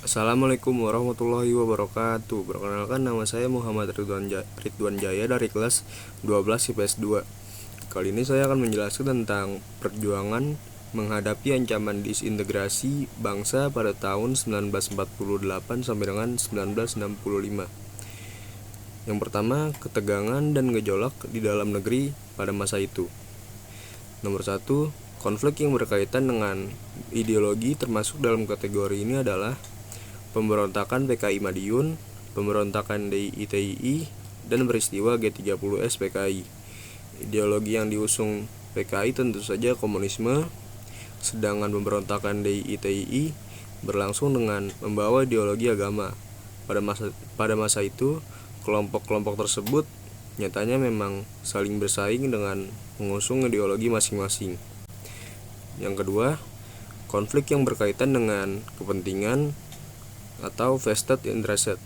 Assalamualaikum warahmatullahi wabarakatuh. Perkenalkan, nama saya Muhammad Ridwan Jaya dari kelas 12 IPS 2. Kali ini saya akan menjelaskan tentang perjuangan menghadapi ancaman disintegrasi bangsa pada tahun 1948 sampai dengan 1965. Yang pertama, ketegangan dan gejolak di dalam negeri pada masa itu. Nomor 1, konflik yang berkaitan dengan ideologi termasuk dalam kategori ini adalah pemberontakan PKI Madiun, pemberontakan DITII, dan peristiwa G30S PKI. Ideologi yang diusung PKI tentu saja komunisme, sedangkan pemberontakan DITII berlangsung dengan membawa ideologi agama. Pada masa itu, kelompok-kelompok tersebut nyatanya memang saling bersaing dengan mengusung ideologi masing-masing. Yang kedua, konflik yang berkaitan dengan kepentingan atau vested interest.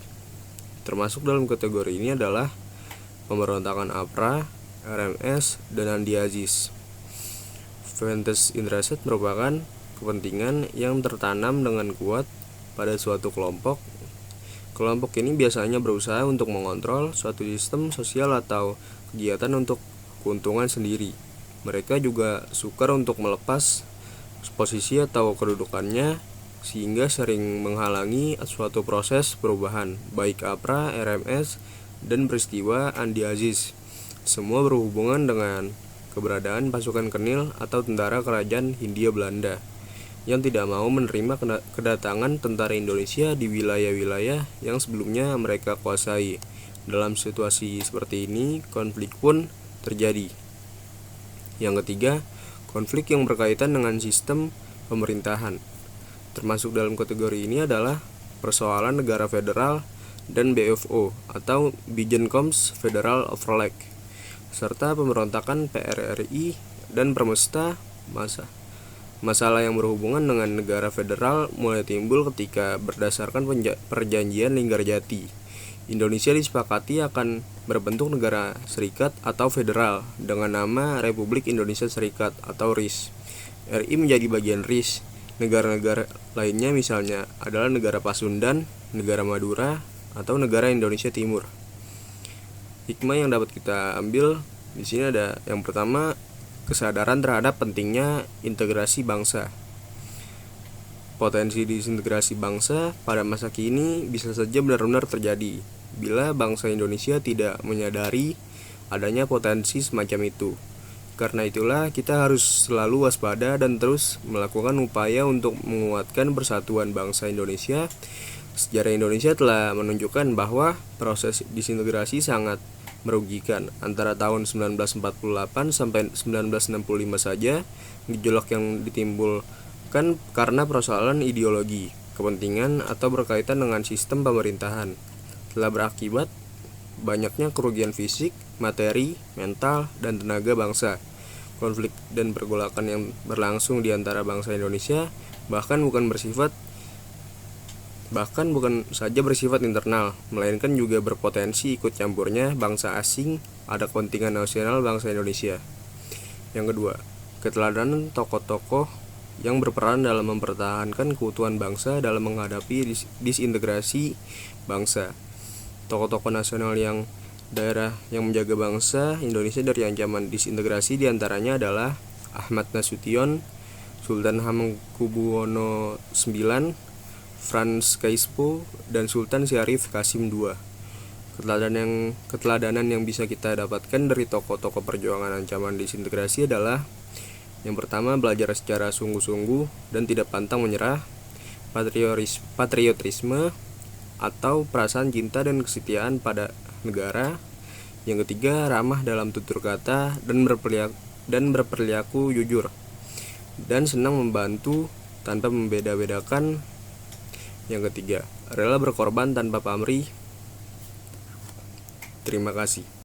Termasuk dalam kategori ini adalah pemberontakan APRA, RMS, dan Andi Aziz. Vested interest merupakan kepentingan yang tertanam dengan kuat pada suatu kelompok. Kelompok ini biasanya berusaha untuk mengontrol suatu sistem sosial atau kegiatan untuk keuntungan sendiri. Mereka juga sukar untuk melepas posisi atau kedudukannya, sehingga sering menghalangi suatu proses perubahan, baik APRA, RMS, dan peristiwa Andi Aziz. Semua berhubungan dengan keberadaan pasukan Kenil atau tentara kerajaan Hindia Belanda yang tidak mau menerima kedatangan tentara Indonesia di wilayah-wilayah yang sebelumnya mereka kuasai. Dalam situasi seperti ini, konflik pun terjadi. Yang ketiga, konflik yang berkaitan dengan sistem pemerintahan. Termasuk dalam kategori ini adalah persoalan negara federal dan BFO atau Bijenkoms Federal Overleg, serta pemberontakan PRRI dan Permesta. Masalah yang berhubungan dengan negara federal mulai timbul ketika berdasarkan perjanjian Linggarjati, Indonesia disepakati akan berbentuk negara serikat atau federal dengan nama Republik Indonesia Serikat atau RIS. RI menjadi bagian RIS. Negara-negara lainnya misalnya adalah negara Pasundan, negara Madura, atau negara Indonesia Timur. Hikmah yang dapat kita ambil di sini ada yang pertama, kesadaran terhadap pentingnya integrasi bangsa. Potensi disintegrasi bangsa pada masa kini bisa saja benar-benar terjadi bila bangsa Indonesia tidak menyadari adanya potensi semacam itu. Karena itulah kita harus selalu waspada dan terus melakukan upaya untuk menguatkan persatuan bangsa Indonesia. Sejarah Indonesia telah menunjukkan bahwa proses disintegrasi sangat merugikan. Antara tahun 1948 sampai 1965 saja, gejolak yang ditimbulkan karena persoalan ideologi, kepentingan, atau berkaitan dengan sistem pemerintahan telah berakibat banyaknya kerugian fisik, materi, mental, dan tenaga bangsa. Konflik dan pergolakan yang berlangsung di antara bangsa Indonesia bahkan bukan saja bersifat internal, melainkan juga berpotensi ikut campurnya bangsa asing ada kepentingan nasional bangsa Indonesia. Yang kedua, keteladanan tokoh-tokoh yang berperan dalam mempertahankan keutuhan bangsa dalam menghadapi disintegrasi bangsa. Tokoh-tokoh nasional yang daerah yang menjaga bangsa Indonesia dari ancaman disintegrasi diantaranya adalah Ahmad Nasution, Sultan Hamengkubuwono IX, Frans Kaispo, dan Sultan Syarif Kasim II. Keteladanan yang bisa kita dapatkan dari tokoh-tokoh perjuangan ancaman disintegrasi adalah yang pertama, belajar secara sungguh-sungguh dan tidak pantang menyerah, patriotisme atau perasaan cinta dan kesetiaan pada negara. Yang ketiga, ramah dalam tutur kata dan berperilaku jujur, dan senang membantu tanpa membeda-bedakan. Yang ketiga, rela berkorban tanpa pamrih. Terima kasih.